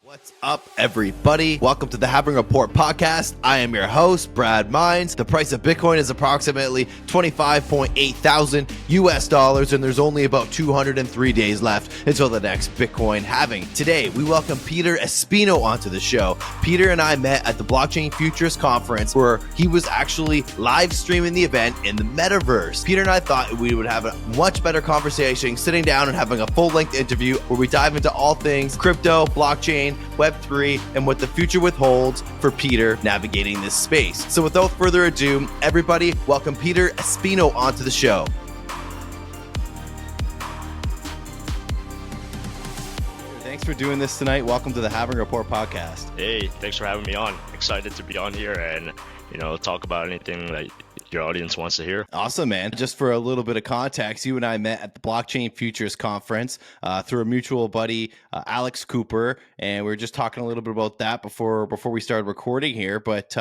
What's up, everybody? Welcome to the Halving Report podcast. I am your host, Brad Mines. The price of Bitcoin is approximately 25.8 thousand US dollars, and there's only about 203 days left until the next Bitcoin halving. Today, we welcome Peter Espino onto the show. Peter and I met at the Blockchain Futures Conference, where he was actually live streaming the event in the metaverse. Peter and I thought we would have a much better conversation, sitting down and having a full-length interview where we dive into all things crypto, blockchain, Web3, and what the future withholds for Peter navigating this space. So without further ado, everybody, welcome Peter Espino onto the show. Thanks for doing this tonight. Welcome to the Halving Report podcast. Hey, thanks for having me on. Excited to be on here and, talk about anything that your audience wants to hear. Awesome, man. Just for a little bit of context, you and I met at the Blockchain Futures Conference through a mutual buddy, Alex Cooper, and we were just talking a little bit about that before we started recording here. But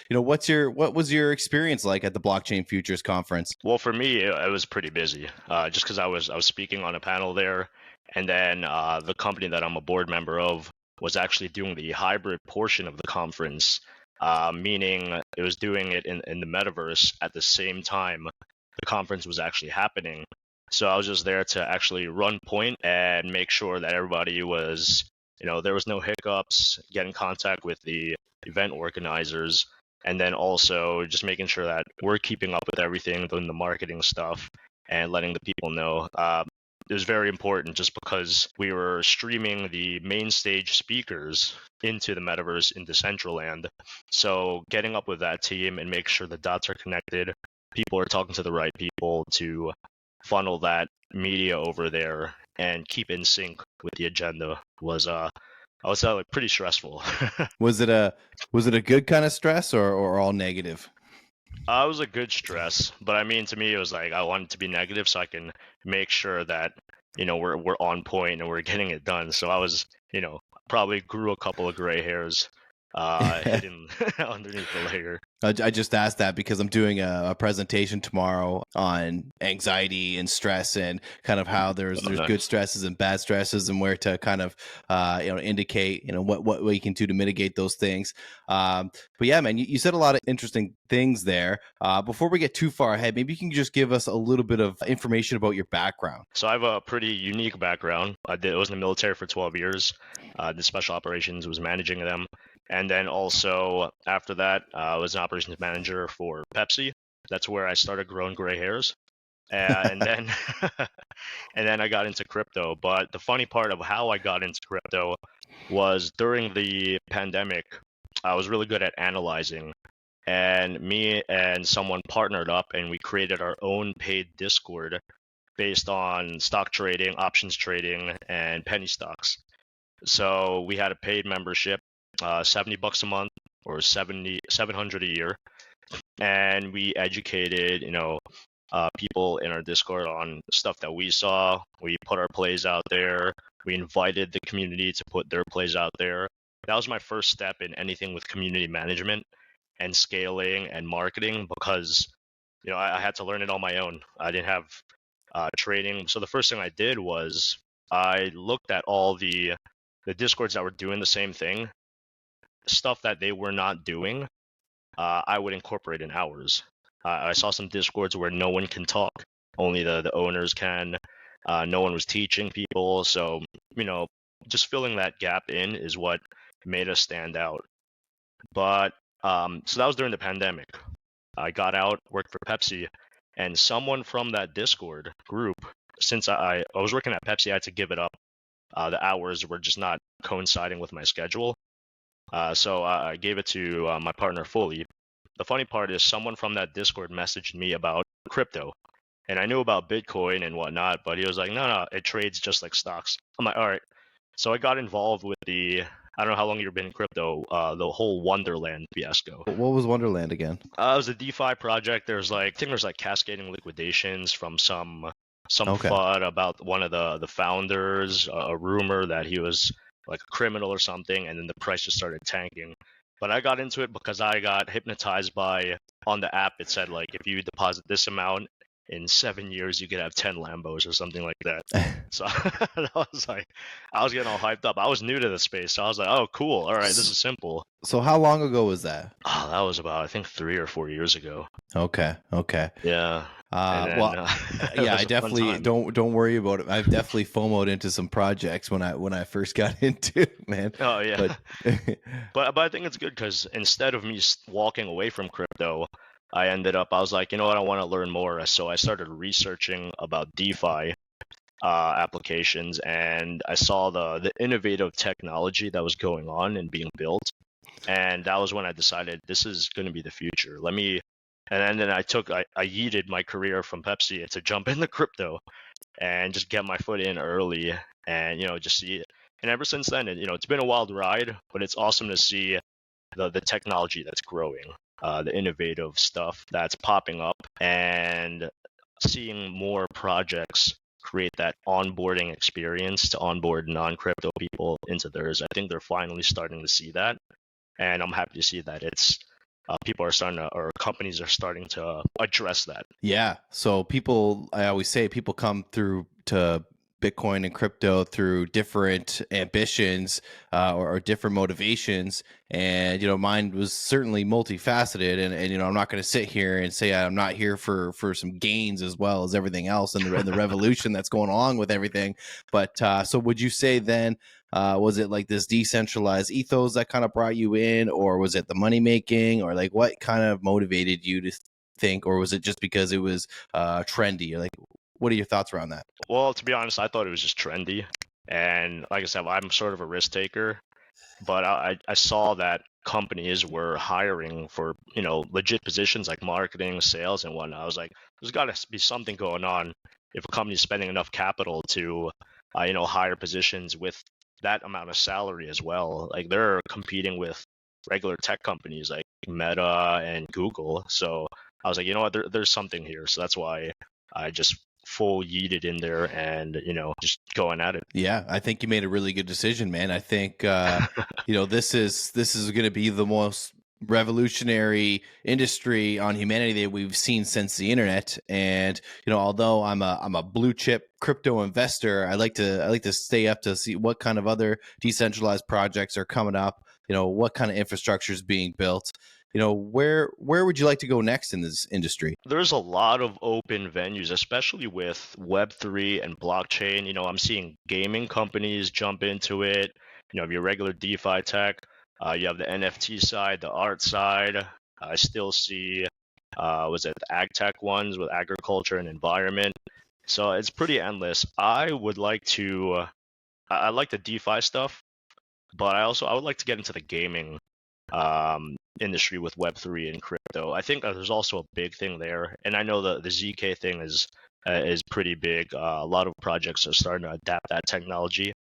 what was your experience like at the Blockchain Futures Conference? Well, for me, it was pretty busy, just because I was speaking on a panel there, and then the company that I'm a board member of was actually doing the hybrid portion of the conference. Meaning it was doing it in the metaverse at the same time the conference was actually happening. So I was just there to actually run point and make sure that everybody was, there was no hiccups, get in contact with the event organizers, and then also just making sure that we're keeping up with everything, doing the marketing stuff and letting the people know. It was very important just because we were streaming the main stage speakers into the metaverse in Decentralized. So getting up with that team and make sure the dots are connected, people are talking to the right people to funnel that media over there and keep in sync with the agenda was I would say like pretty stressful. Was it a good kind of stress or all negative? It was a good stress, but I mean, to me, it was like I wanted to be negative so I can make sure that we're on point and we're getting it done. So I was, probably grew a couple of gray hairs hidden underneath the layer. I just asked that because I'm doing a presentation tomorrow on anxiety and stress and kind of how there's good stresses and bad stresses and where to kind of indicate what we can do to mitigate those things. But yeah, man, you said a lot of interesting things there. Before we get too far ahead, maybe you can just give us a little bit of information about your background. So I have a pretty unique background. I was in the military for 12 years. Did special operations, was managing them. And then also after that, I was an operations manager for Pepsi. That's where I started growing gray hairs. And then and then I got into crypto. But the funny part of how I got into crypto was during the pandemic, I was really good at analyzing. And me and someone partnered up and we created our own paid Discord based on stock trading, options trading, and penny stocks. So we had a paid membership, $70 a month or 700 a year, and we educated people in our Discord on stuff that we saw. We put our plays out there. We invited the community to put their plays out there. That was my first step in anything with community management and scaling and marketing because I had to learn it on my own. I didn't have training. So the first thing I did was I looked at all the Discords that were doing the same thing, stuff that they were not doing, I would incorporate in ours. I saw some Discords where no one can talk, only the owners can. No one was teaching people, so just filling that gap in is what made us stand out. But so that was during the pandemic. I got out, worked for Pepsi, and someone from that Discord group, since I was working at Pepsi, I had to give it up. The hours were just not coinciding with my schedule. So I gave it to my partner fully. The funny part is someone from that Discord messaged me about crypto. And I knew about Bitcoin and whatnot, but he was like, no, it trades just like stocks. I'm like, all right. So I got involved with I don't know how long you've been in crypto, the whole Wonderland fiasco. What was Wonderland again? It was a DeFi project. I think there's cascading liquidations from some FUD about one of the founders, a rumor that he was like a criminal or something, and then the price just started tanking. But I got into it because I got hypnotized by, on the app, it said if you deposit this amount in 7 years you could have 10 Lambos or something like that. So I was getting all hyped up. I was new to the space, so I was like, oh, cool. All right, this is simple. So how long ago was that? Oh, that was about, I think, 3 or 4 years ago. Okay. Yeah. And then Well, it yeah, was I a fun definitely time. don't worry about it. I've definitely FOMO'd into some projects when I first got into it, man. Oh, yeah. But But I think it's good because instead of me walking away from crypto, I was like, you know what, I want to learn more. So I started researching about DeFi applications, and I saw the innovative technology that was going on and being built, and that was when I decided this is going to be the future. And then I yeeted my career from Pepsi to jump into crypto and just get my foot in early, and just see it. And ever since then, it's been a wild ride, but it's awesome to see the technology that's growing, the innovative stuff that's popping up, and seeing more projects create that onboarding experience to onboard non-crypto people into theirs. I think they're finally starting to see that, and I'm happy to see that it's people are starting to, or companies are starting to address that. yeah, so I always say people come through to Bitcoin and crypto through different ambitions or different motivations, and mine was certainly multifaceted. And I'm not going to sit here and say I'm not here for some gains as well as everything else and the revolution that's going along with everything. But so would you say then? Was it like this decentralized ethos that kind of brought you in, or was it the money making, or like what kind of motivated you to think, or was it just because it was trendy? Like, what are your thoughts around that? Well, to be honest, I thought it was just trendy, and like I said, I'm sort of a risk taker, but I saw that companies were hiring for legit positions like marketing, sales, and whatnot. I was like, there's got to be something going on if a company's spending enough capital to hire positions with that amount of salary as well. Like they're competing with regular tech companies like Meta and Google. So I was like, you know what, there's something here. So that's why I just full yeeted in there and just going at it. Yeah, I think you made a really good decision, man. I think this is going to be the most revolutionary industry on humanity that we've seen since the internet. And although I'm a blue chip crypto investor, I like to stay up to see what kind of other decentralized projects are coming up. What kind of infrastructure is being built. Where would you like to go next in this industry? There's a lot of open venues, especially with Web3 and blockchain. I'm seeing gaming companies jump into it. Your regular DeFi tech. You have the NFT side, the art side. I still see, was it the ag tech ones with agriculture and environment. So it's pretty endless. I like the DeFi stuff, but I would like to get into the gaming industry with Web3 and crypto. I think there's also a big thing there, and I know the ZK thing is pretty big. A lot of projects are starting to adapt that technology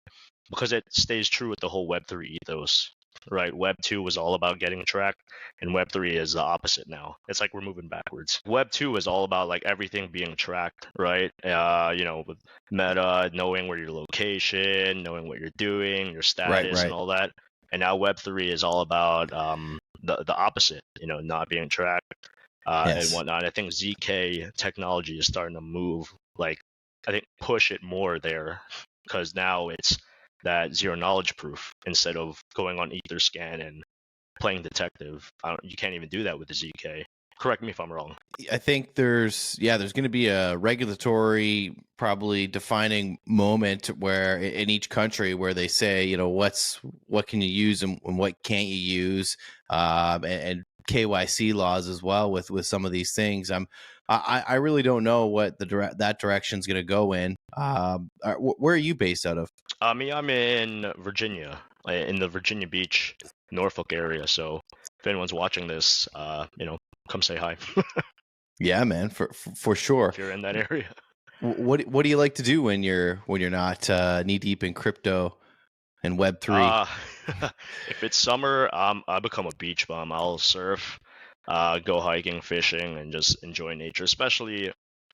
because it stays true with the whole Web3 ethos, right? Web2 was all about getting tracked, and Web3 is the opposite now. It's like we're moving backwards. Web2 is all about like everything being tracked, right? With Meta knowing where your location, knowing what you're doing, your status, and all that. And now Web3 is all about the opposite, not being tracked and whatnot. I think ZK technology is starting to move, like, I think push it more there because now it's that zero knowledge proof instead of going on Etherscan and playing detective. You can't even do that with the ZK. Correct me if I'm wrong. I think there's going to be a regulatory probably defining moment where in each country where they say, what can you use and what can't you use, and KYC laws as well with some of these things. I really don't know what that direction is going to go in. Where are you based out of? I'm in Virginia, in the Virginia Beach, Norfolk area. So if anyone's watching this, come say hi. Yeah, man, for sure. If you're in that area. What do you like to do when you're not knee deep in crypto and Web3? If it's summer, I become a beach bum. I'll surf, go hiking, fishing, and just enjoy nature. Especially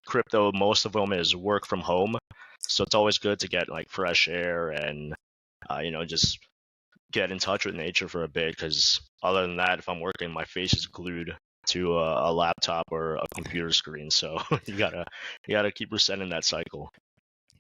crypto, most of them is work from home, so it's always good to get like fresh air and just get in touch with nature for a bit. Because other than that, if I'm working, my face is glued to a laptop or a computer screen. So you gotta keep resetting that cycle.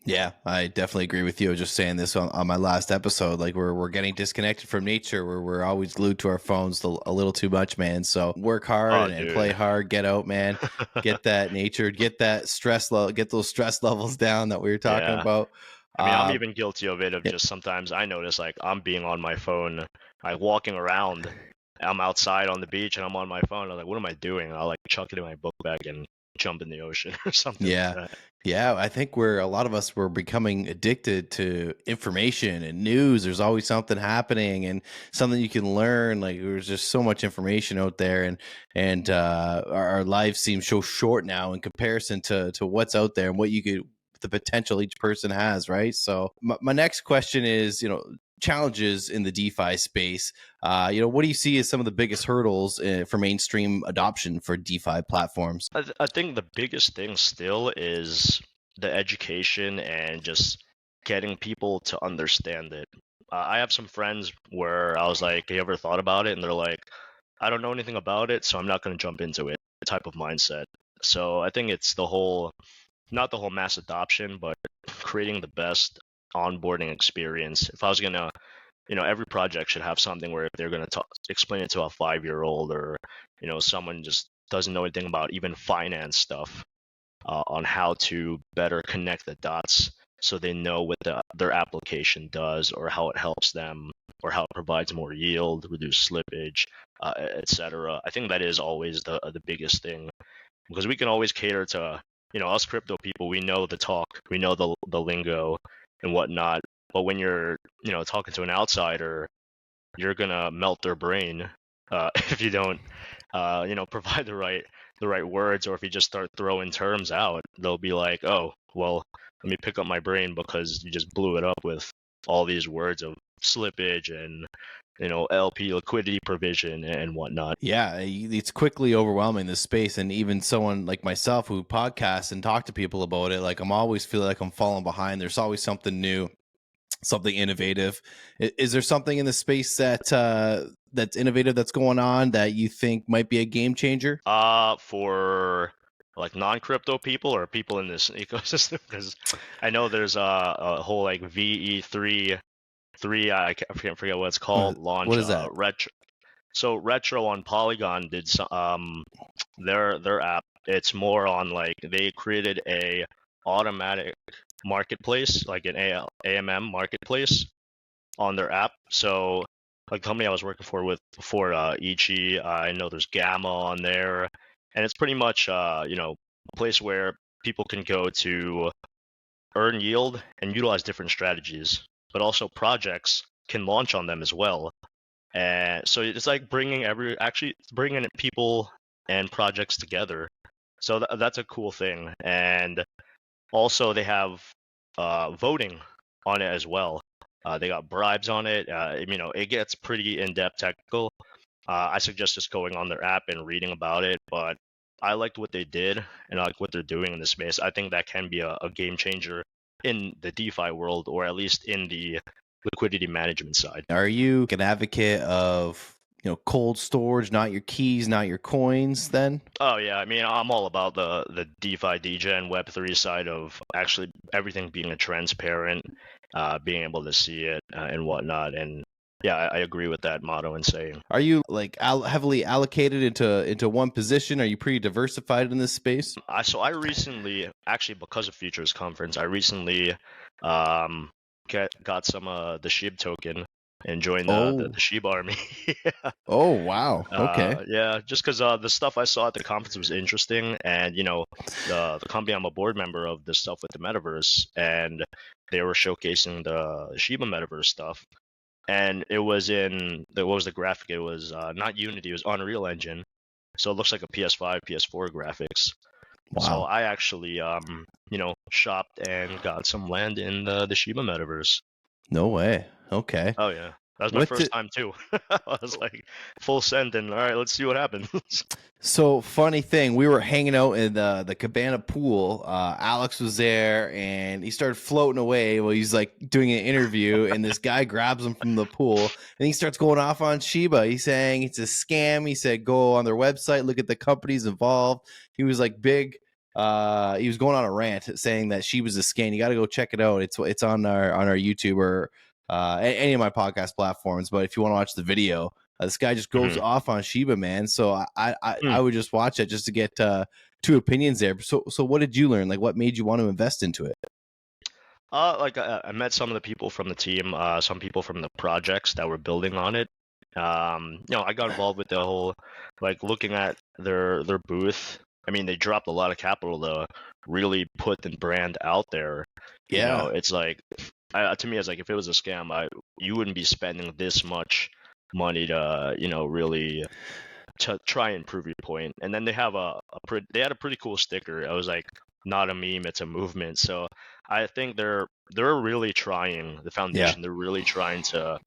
Yeah, I definitely agree with you. I was just saying this on my last episode. Like we're getting disconnected from nature. We're always glued to our phones a little too much, man. So work hard Oh, and play dude. hard. Get out, man. Get that nature. Get that stress level. Get those stress levels down that we were talking Yeah. about. I mean, I'm even guilty of it, of Yeah. just sometimes I notice like I'm being on my phone, like walking around. I'm outside on the beach and I'm on my phone. I'm like, what am I doing? I'll like chuck it in my book bag and jump in the ocean or something like Yeah. that. Yeah, I think a lot of us were becoming addicted to information and news. There's always something happening and something you can learn. Like there's just so much information out there, and our lives seem so short now in comparison to what's out there and what you could the potential each person has, right? So my next question is, challenges in the DeFi space. What do you see as some of the biggest hurdles for mainstream adoption for DeFi platforms? I think the biggest thing still is the education and just getting people to understand it. I have some friends where I was like, "You ever thought about it?" And they're like, "I don't know anything about it, so I'm not going to jump into it." Type of mindset. So I think it's not the whole mass adoption, but creating the best onboarding experience. If I was gonna, every project should have something where if they're gonna explain it to a 5-year-old, or someone just doesn't know anything about even finance stuff, on how to better connect the dots so they know what their application does, or how it helps them, or how it provides more yield, reduce slippage, etc. I think that is always the biggest thing, because we can always cater to us crypto people. We know the talk, we know the lingo and whatnot. But when you're talking to an outsider, you're gonna melt their brain if you don't provide the right words, or if you just start throwing terms out. They'll be like, oh well, let me pick up my brain because you just blew it up with all these words of slippage and LP liquidity provision and whatnot. Yeah, it's quickly overwhelming this space, and even someone like myself who podcasts and talk to people about it, like I'm always feeling like I'm falling behind. There's always something new, something innovative. Is there something in the space that's innovative that's going on that you think might be a game changer? For like non-crypto people or people in this ecosystem, because I know there's a whole like VE3, I can't forget what it's called, launch What is that? retro. So Retro on Polygon did their app. It's more on like they created a automatic marketplace, like an AMM marketplace on their app. So like the company I was working for with before, Ichi, I know there's Gamma on there, and it's pretty much a place where people can go to earn yield and utilize different strategies, but also projects can launch on them as well. And so it's like bringing people and projects together. So that's a cool thing. And also they have voting on it as well. They got bribes on it. It gets pretty in-depth technical. I suggest just going on their app and reading about it. But I liked what they did, and I like what they're doing in this space. I think that can be a game changer in the DeFi world, or at least in the liquidity management side. Are you an advocate of cold storage, not your keys, not your coins? Then Oh yeah, I mean I'm all about the DeFi, DGen, Web3 side of actually everything being a transparent, being able to see it and whatnot. And yeah, I agree with that motto and saying. are you like heavily allocated into one position? Are you pretty diversified in this space? I recently, actually because of Futures Conference, I recently um got some the SHIB token and joined the Oh, SHIB army. oh, wow. Okay. Yeah, just because the stuff I saw at the conference was interesting, and the company I'm a board member of, the stuff with the metaverse, and they were showcasing the Shiba metaverse stuff, and it was what was the graphic? It was not Unity, it was Unreal Engine, so it looks like a PS5, PS4 graphics. So Wow. I actually shopped and got some land in the Shiba metaverse. No way. Okay. Oh yeah. That was my What first did time too. I was like full send, and all right, let's see what happens. So funny thing, we were hanging out in the Cabana pool. Alex was there, and he started floating away while he's like doing an interview. And this guy grabs him from the pool, and he starts going off on Shiba. He's saying it's a scam. He said go on their website, look at the companies involved. He was like big. He was going on a rant saying that Shiba's a scam. You got to go check it out. It's on our YouTube or any of my podcast platforms. But if you want to watch the video. This guy just goes Mhm. off on Shiba, man. So I Hmm. would just watch it just to get two opinions there. So what did you learn? Like, what made you want to invest into it? Like I met some of the people from the team, some people from the projects that were building on it. I got involved with the whole, like looking at their booth. I mean, they dropped a lot of capital to really put the brand out there. Yeah, It's like, to me, it's like if it was a scam, you wouldn't be spending this much money to, really to try and prove your point. And then they have they had a pretty cool sticker. It was like not a meme, it's a movement. So I think they're really trying, the yeah, foundation, they're really trying to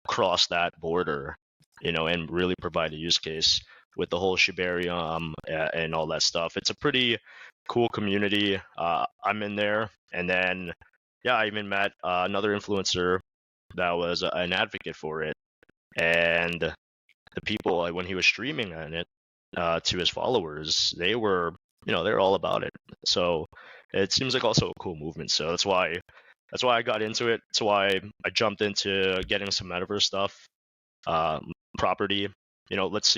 cross that border, and really provide a use case with the whole Shibarium and all that stuff. It's a pretty cool community. I'm in there, and then yeah, I even met another influencer that was an advocate for it, and the people, like, when he was streaming on it to his followers, they were all about it. So it seems like also a cool movement. So that's why I got into it. That's why I jumped into getting some metaverse stuff, property. Let's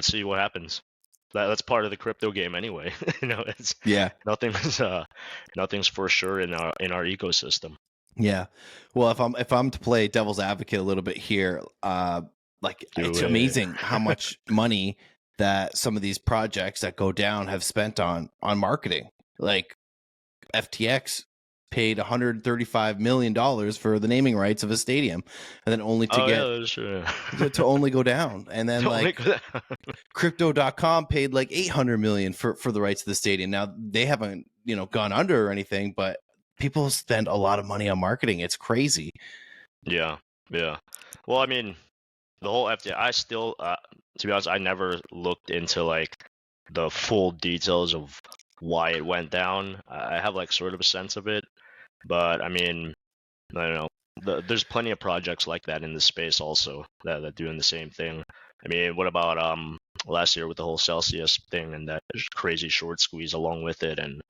see what happens. That's part of the crypto game anyway. It's yeah, nothing's nothing's for sure in our ecosystem. yeah. Well, if I'm to play devil's advocate a little bit here, like Do it's it. amazing how much money that some of these projects that go down have spent on marketing. Like FTX paid $135 million for the naming rights of a stadium, and then only to Oh get yeah, that's true. to only go down. And then Don't like make that. crypto.com paid like 800 million for the rights to the stadium. Now they haven't, gone under or anything, but people spend a lot of money on marketing. It's crazy. Yeah, yeah. Well, I mean, the whole FTX, I still, to be honest, I never looked into like the full details of why it went down. I have like sort of a sense of it, but I mean, I don't know. There's plenty of projects like that in the space also that are doing the same thing. I mean, what about last year with the whole Celsius thing and that crazy short squeeze along with it, and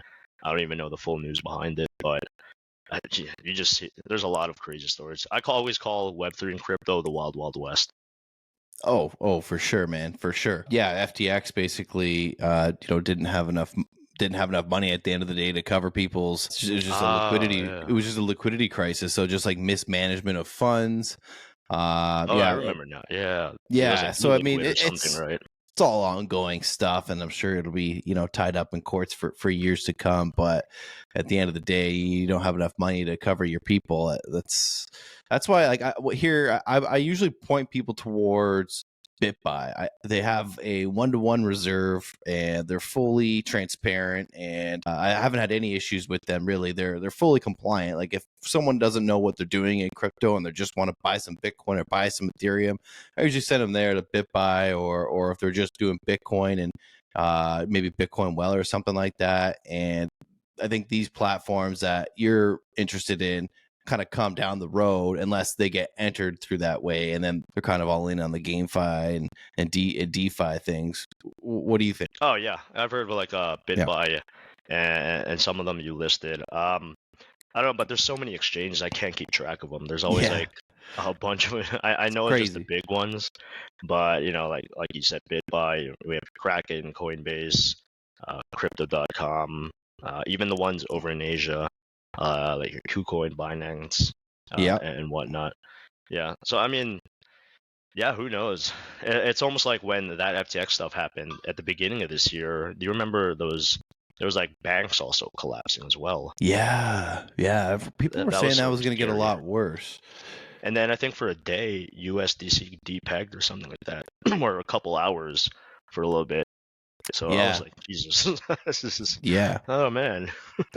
I don't even know the full news behind it, but you just see, there's a lot of crazy stories. Always call Web3 and crypto the wild wild west. Oh, for sure, man, for sure. Yeah, FTX basically, didn't have enough money at the end of the day to cover people's. It was just a liquidity. Yeah. It was just a liquidity crisis. So just like mismanagement of funds. Oh, I remember now. Yeah, it was Yeah. like So I mean, e-liquid or something, it's right? it's all ongoing stuff, and I'm sure it'll be tied up in courts for years to come. But at the end of the day, you don't have enough money to cover your people. That's why, like, I usually point people towards BitBuy. They have a 1-to-1 reserve, and they're fully transparent, and I haven't had any issues with them really. They're fully compliant. Like, if someone doesn't know what they're doing in crypto and they just want to buy some Bitcoin or buy some Ethereum, I usually send them there to BitBuy, or if they're just doing Bitcoin and maybe Bitcoin Well or something like that. And I think these platforms that you're interested in kind of come down the road unless they get entered through that way, and then they're kind of all in on the GameFi and DeFi things. What do you think? Oh yeah, I've heard of like Yeah, BitBuy and some of them you listed. I don't know, but there's so many exchanges I can't keep track of them. There's always yeah, like a bunch of I it's know it's just the crazy. big ones, but like you said, BitBuy, we have Kraken, Coinbase, Crypto.com, even the ones over in Asia, like your KuCoin, Binance, Yeah, and whatnot. Yeah, so I mean, yeah, who knows? It's almost like when that FTX stuff happened at the beginning of this year. Do you remember those? There was like banks also collapsing as well. yeah. People were That was saying that sort was of going to get a scary. lot worse. And then I think for a day, USDC depegged or something like that, or a couple hours for a little bit. So I was Yeah. like, Jesus, this is, Yeah. oh man.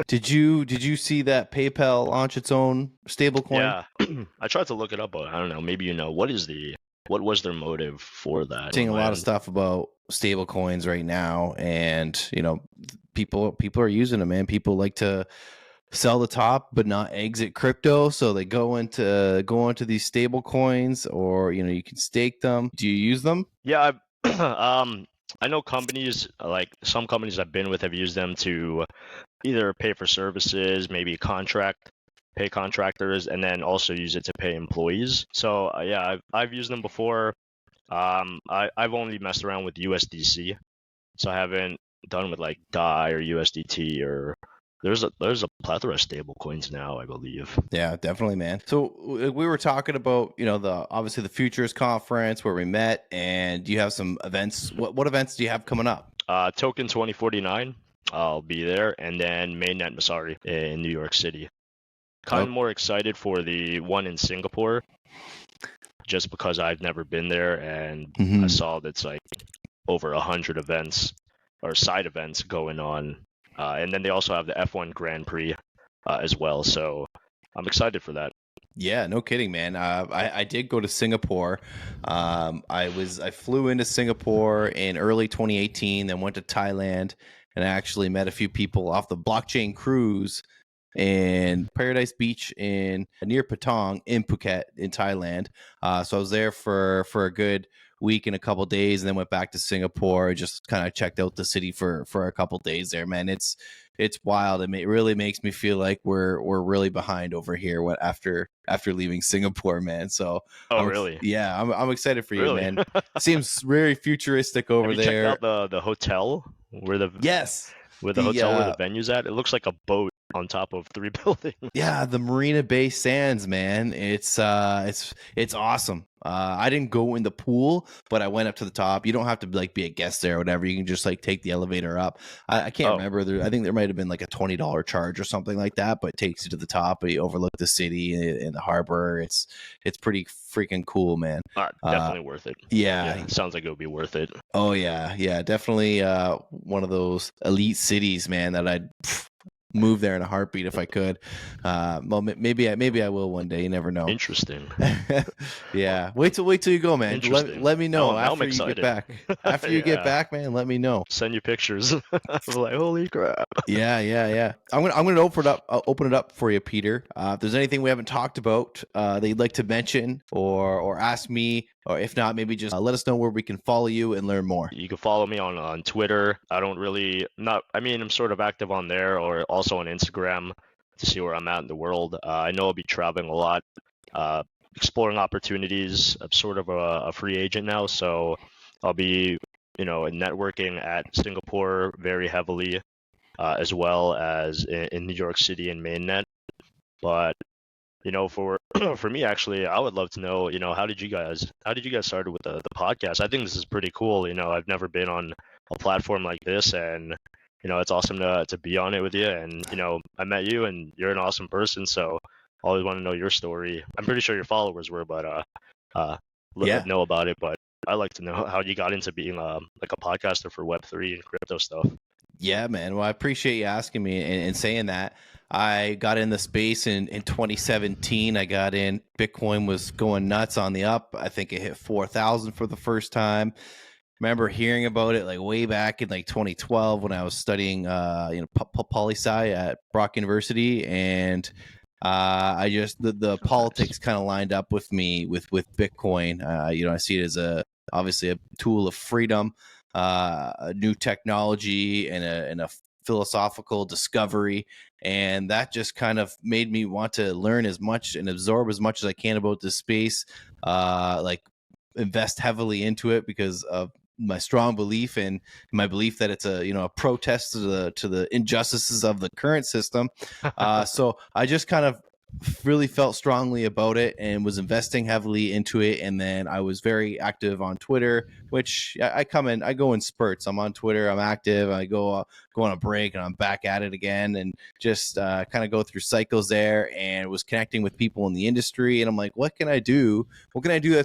Did you see that PayPal launch its own stablecoin? Yeah, I tried to look it up, but I don't know. Maybe what was their motive for that Seeing on a my lot of end? stuff about stable coins right now, and people are using them, man. People like to sell the top but not exit crypto, so they go into these stable coins, or you can stake them. Do you use them? Yeah, I know companies like some companies I've been with have used them to either pay for services, maybe pay contractors, and then also use it to pay employees. So yeah, I've used them before. I've only messed around with USDC, so I haven't done with like DAI or USDT or there's a plethora of stable coins now, I believe. Yeah, definitely, man. So we were talking about, the obviously the futures conference where we met, and you have some events. What events do you have coming up? Token 2049, I'll be there, and then Mainnet Masari in New York City. Kind Oh, of more excited for the one in Singapore, just because I've never been there, and I hmm saw that's like over 100 events or side events going on, and then they also have the F1 Grand Prix as well. So I'm excited for that. Yeah, no kidding, man. I did go to Singapore. I flew into Singapore in early 2018, then went to Thailand, and I actually met a few people off the blockchain cruise in Paradise Beach in near Patong in Phuket in Thailand. So I was there for a good week and a couple days, and then went back to Singapore. Just kind of checked out the city for a couple days there, man. It's wild. It really makes me feel like we're really behind over here. After leaving Singapore, man. So Oh, really? I'm excited for you, Really? man. Seems very futuristic Have over you checked there. out the hotel Yes, where the the hotel where the venue's at? It looks like a boat on top of three buildings. yeah, the Marina Bay Sands, man. It's awesome. I didn't go in the pool, but I went up to the top. You don't have to like be a guest there or whatever. You can just like take the elevator up. I can't Oh, remember. I think there might have been like a $20 charge or something like that, but it takes you to the top. But you overlook the city and the harbor. It's pretty freaking cool, man. Uh, definitely worth it. yeah. Yeah, sounds like it would be worth it. Oh yeah. Definitely. One of those elite cities, man. That I'd move there in a heartbeat if I could. Well, maybe I will one day. You never know. Interesting. Yeah, wait till you go, man. Interesting. Let me know Now I'm after you get excited. back. After you get Yeah. back, man, let me know. Send you pictures. I'm like, holy crap. Yeah. I'm gonna open it up for you, Peter. If there's anything we haven't talked about that you'd like to mention or ask me, or if not, maybe just let us know where we can follow you and learn more. You can follow me on Twitter. I don't really not. I mean, I'm sort of active on there, or also on Instagram to see where I'm at in the world. I know I'll be traveling a lot, uh, exploring opportunities. I'm sort of a free agent now, so I'll be, networking at Singapore very heavily, as well as in New York City and mainnet. But for for me actually, I would love to know, how did you guys started with the podcast? I think this is pretty cool. I've never been on a platform like this, and it's awesome to be on it with you. And I met you, and you're an awesome person. So I always want to know your story. I'm pretty sure your followers were, but uh, Yeah. know about it. But I'd like to know how you got into being like a podcaster for Web3 and crypto stuff. Yeah, man. Well, I appreciate you asking me and saying that. I got in the space in 2017. I got in. Bitcoin was going nuts on the up. I think it hit 4,000 for the first time. Remember hearing about it like way back in like 2012 when I was studying, poli sci at Brock University, and I just the politics kind of lined up with me with Bitcoin. I see it as obviously a tool of freedom, a new technology, and a philosophical discovery, and that just kind of made me want to learn as much and absorb as much as I can about this space. Like invest heavily into it because of my strong belief and my belief that it's a protest to the injustices of the current system. So I just kind of really felt strongly about it and was investing heavily into it. And then I was very active on Twitter, which I go in spurts. I'm on Twitter, I'm active, I go on a break, and I'm back at it again, and just kind of go through cycles there, and was connecting with people in the industry. And I'm like, what can I do? What can I do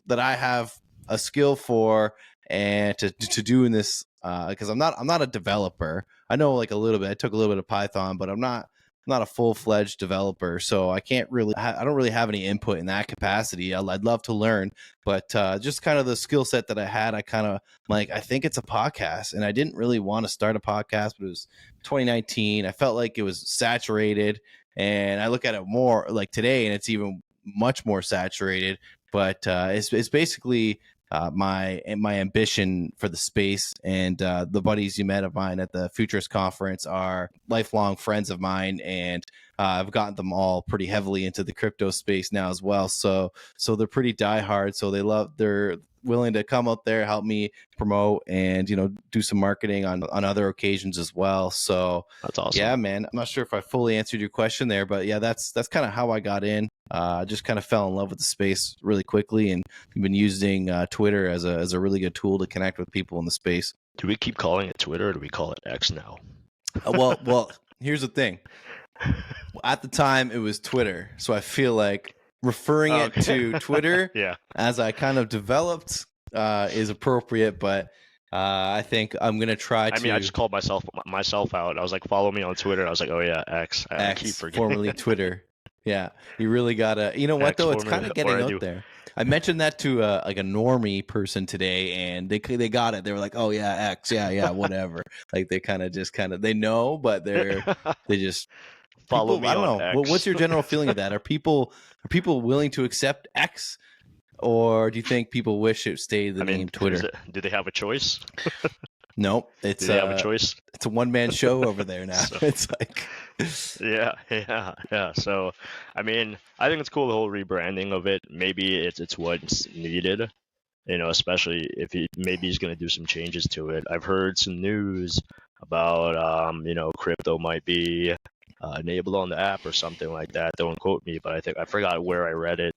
that I have a skill for and to doing this because I'm not a developer. I know like a little bit. I took a little bit of Python, but I'm not a full-fledged developer, so I can't really I don't really have any input in that capacity. I'd love to learn, but just kind of the skill set that I had, I kind of like, I think it's a podcast, and I didn't really want to start a podcast, but it was 2019. I felt like it was saturated, and I look at it more like today, and it's even much more saturated. But it's basically my ambition for the space, and the buddies you met of mine at the Futurist conference are lifelong friends of mine, and I've gotten them all pretty heavily into the crypto space now as well. So they're pretty diehard. So they're willing to come out there, help me promote, and do some marketing on other occasions as well. So That's awesome. Yeah, man. I'm not sure if I fully answered your question there, but yeah, that's kind of how I got in. I just kind of fell in love with the space really quickly, and I've been using Twitter as a really good tool to connect with people in the space. Do we keep calling it Twitter, or do we call it X now? Well, here's the thing. At the time, it was Twitter, so I feel like referring it to Twitter as I kind of developed is appropriate, but I think I'm gonna try to. I mean, I just called myself out. I was like, follow me on Twitter. I was like, oh yeah, X. I keep forgetting. Formerly Twitter. Yeah, you really gotta. You know what X, though? It's kind of getting out do. there. I mentioned that to like a normie person today, and they got it. They were like, "Oh yeah, X, yeah, whatever." Like they kind of they know, but they just follow people, me I don't on know. X. What's your general feeling of that? Are people willing to accept X, or do you think people wish it stayed the name Twitter? Do they have a choice? Nope. It's do they have a choice? It's a one-man show over there now. So, it's like yeah. So I mean, I think it's cool, the whole rebranding of it. Maybe it's what's needed, especially if maybe he's going to do some changes to it. I've heard some news about crypto might be enabled on the app or something like that. Don't quote me, but I forgot where I read it.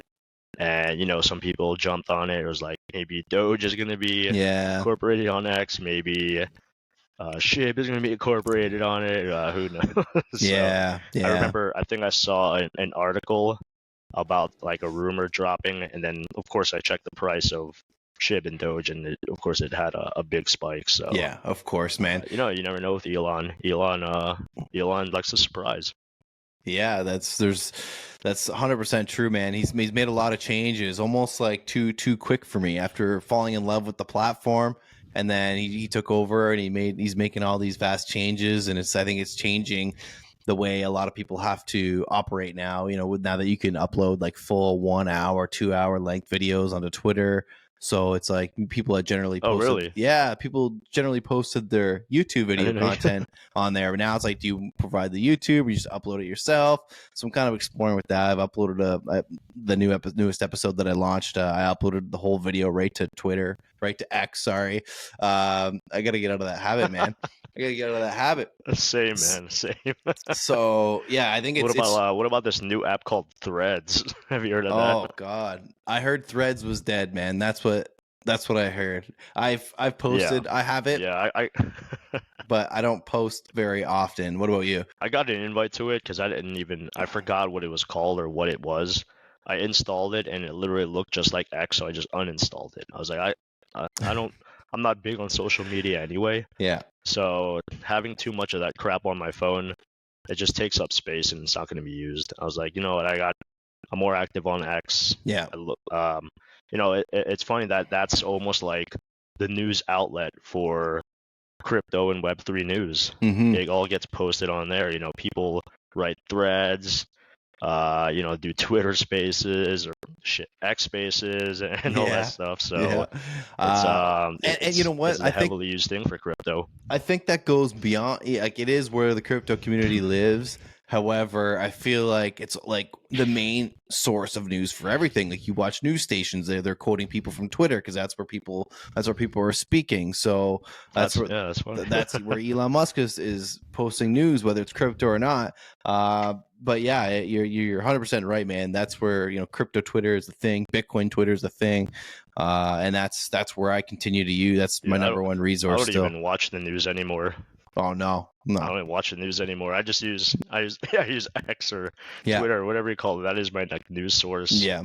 And some people jumped on it. It was like maybe Doge is going to be incorporated on X. Maybe SHIB is going to be incorporated on it. Who knows? Yeah. I remember. I think I saw an article about like a rumor dropping, and then of course I checked the price of SHIB and Doge, and of course it had a big spike. So yeah, of course, man. You never know with Elon. Elon likes to surprise. Yeah, that's 100% true, man. He's made a lot of changes, almost like too quick for me after falling in love with the platform, and then he took over and he's making all these vast changes, and I think it's changing the way a lot of people have to operate now. Now that you can upload like full 1 hour, 2 hour length videos onto Twitter. So it's like people that generally posted, really? Yeah, people generally posted their YouTube video content on there. But now it's like, do you provide the YouTube or you just upload it yourself? So I'm kind of exploring with that. I've uploaded the newest episode that I launched. I uploaded the whole video right to Twitter, right to X. Sorry, I got to get out of that habit, man. I gotta get out of that habit. Same, man. Same. So yeah, I think what about this new app called Threads? Have you heard of that? Oh God, I heard Threads was dead, man. That's what I heard. I've posted. Yeah. I have it. Yeah, I but I don't post very often. What about you? I got an invite to it because I forgot what it was called or what it was. I installed it and it literally looked just like X, so I just uninstalled it. I was like, I'm not big on social media anyway. Yeah. So having too much of that crap on my phone, it just takes up space and it's not going to be used. I was like, you know what? I'm more active on X. Yeah. It's funny that that's almost like the news outlet for crypto and Web3 news. Mm-hmm. It all gets posted on there. People write threads, do Twitter Spaces or X Spaces and all that stuff. So it's you know what? It's a heavily used thing for crypto. I think that goes beyond. Like it is where the crypto community lives. However, I feel like it's like the main source of news for everything. Like you watch news stations, they're quoting people from Twitter because that's where people are speaking. So that's where Elon Musk is posting news, whether it's crypto or not. But yeah, you're 100% right, man. That's where crypto Twitter is the thing, Bitcoin Twitter is the thing, and that's where I continue to use. That's my number one resource. I don't even watch the news anymore. Oh no, No. I don't even watch the news anymore. I use X or Yeah. Twitter or whatever you call it. That is my like news source. Yeah.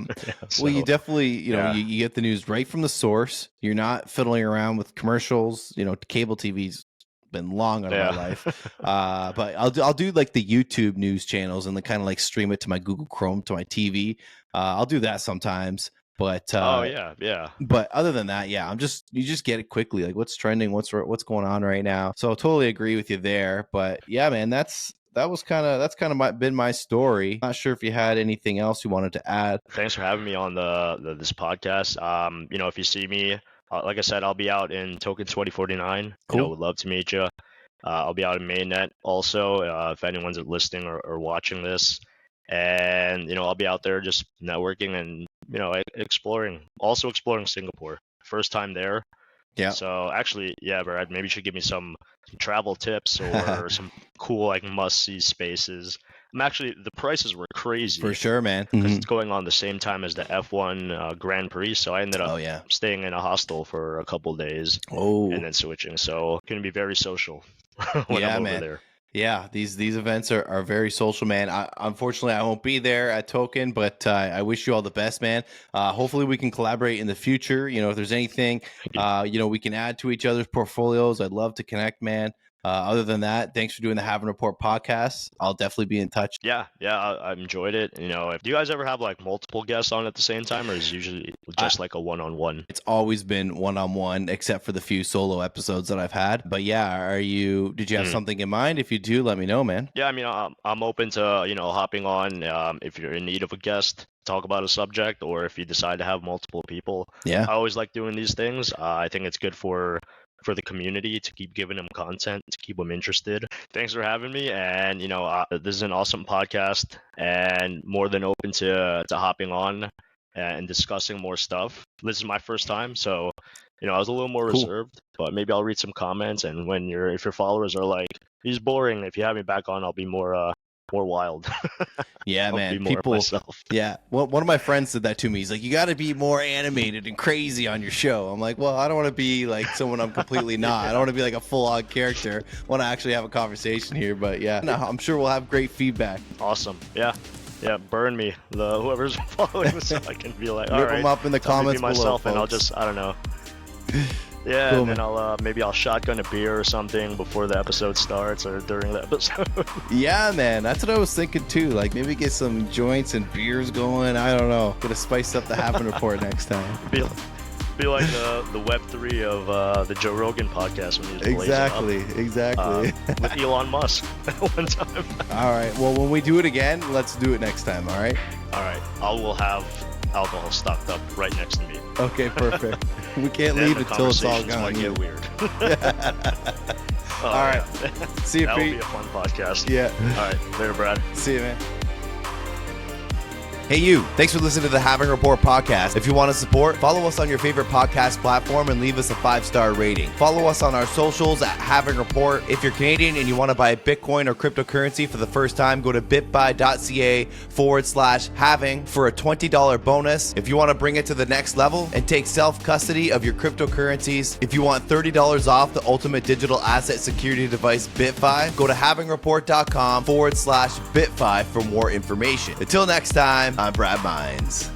So, Well, you definitely, you know, yeah. you get the news right from the source. You're not fiddling around with commercials. You know, cable TV's been long out of my life. But I'll do like the YouTube news channels and then kind of like stream it to my Google Chrome to my TV. I'll do that sometimes. But oh yeah. But other than that, yeah, you just get it quickly. Like what's trending, what's going on right now. So I totally agree with you there. But yeah, man, that's kind of been my story. Not sure if you had anything else you wanted to add. Thanks for having me on this podcast. You know, if you see me, like I said, I'll be out in Token 2049. Cool. You know, would love to meet you. I'll be out in mainnet also. If anyone's listening or watching this, and you know, I'll be out there just networking and you know, exploring Singapore. First time there. Yeah. So actually, yeah, Brad, maybe you should give me some travel tips or some cool like must-see spaces. The prices were crazy. For sure, man. Because it's going on the same time as the F1 Grand Prix, so I ended up staying in a hostel for a couple days and then switching. So it's going to be very social when I'm over there. Yeah, these events are very social, man. Unfortunately, I won't be there at Token, but I wish you all the best, man. Hopefully, we can collaborate in the future. You know, if there's anything, you know, we can add to each other's portfolios. I'd love to connect, man. Other than that, thanks for doing the Have and Report podcast. I'll definitely be in touch. Yeah, I enjoyed it. You know, do you guys ever have like multiple guests on at the same time, or is it usually just like a one-on-one? It's always been one-on-one, except for the few solo episodes that I've had. But yeah, did you have something in mind? If you do, let me know, man. Yeah, I mean, I'm open to, you know, hopping on if you're in need of a guest, talk about a subject, or if you decide to have multiple people. Yeah. I always like doing these things. I think it's good for the community to keep giving them content, to keep them interested. Thanks for having me. And, you know, this is an awesome podcast and more than open to hopping on and discussing more stuff. This is my first time, so, you know, I was a little more reserved, but maybe I'll read some comments. And if your followers are like, he's boring, if you have me back on, I'll be more wild. Yeah, man. People, myself. Yeah. Well, one of my friends said that to me. He's like, you got to be more animated and crazy on your show. I'm like, well, I don't want to be like someone I'm completely not. I don't want to be like a full-on character. I want to actually have a conversation here. But yeah, no, I'm sure we'll have great feedback. Awesome. Yeah, burn me. Whoever's following this, so I can be like, all rip right, them up in the comments below, myself, folks. And I'll just, I don't know. Yeah, cool, and then I'll shotgun a beer or something before the episode starts or during the episode. Yeah, man, that's what I was thinking too. Like maybe get some joints and beers going. I don't know. Gonna spice up the Have and Report next time. Be like the Web3 of the Joe Rogan podcast when he was exactly with Elon Musk one time. All right. Well, when we do it again, let's do it next time. All right. I will have alcohol stocked up right next to me. Okay, perfect. We can't leave until it's all gone. Might get weird. All right. See you, Pete. That will be a fun podcast. Yeah. All right. Later, Brad. See you, man. Hey, you. Thanks for listening to the Have and Report podcast. If you want to support, follow us on your favorite podcast platform and leave us a 5-star rating. Follow us on our socials at Have and Report. If you're Canadian and you want to buy Bitcoin or cryptocurrency for the first time, go to bitbuy.ca/having for a $20 bonus. If you want to bring it to the next level and take self-custody of your cryptocurrencies, if you want $30 off the ultimate digital asset security device BitFi, go to havingreport.com/BitFi for more information. Until next time, I'm Brad Mines.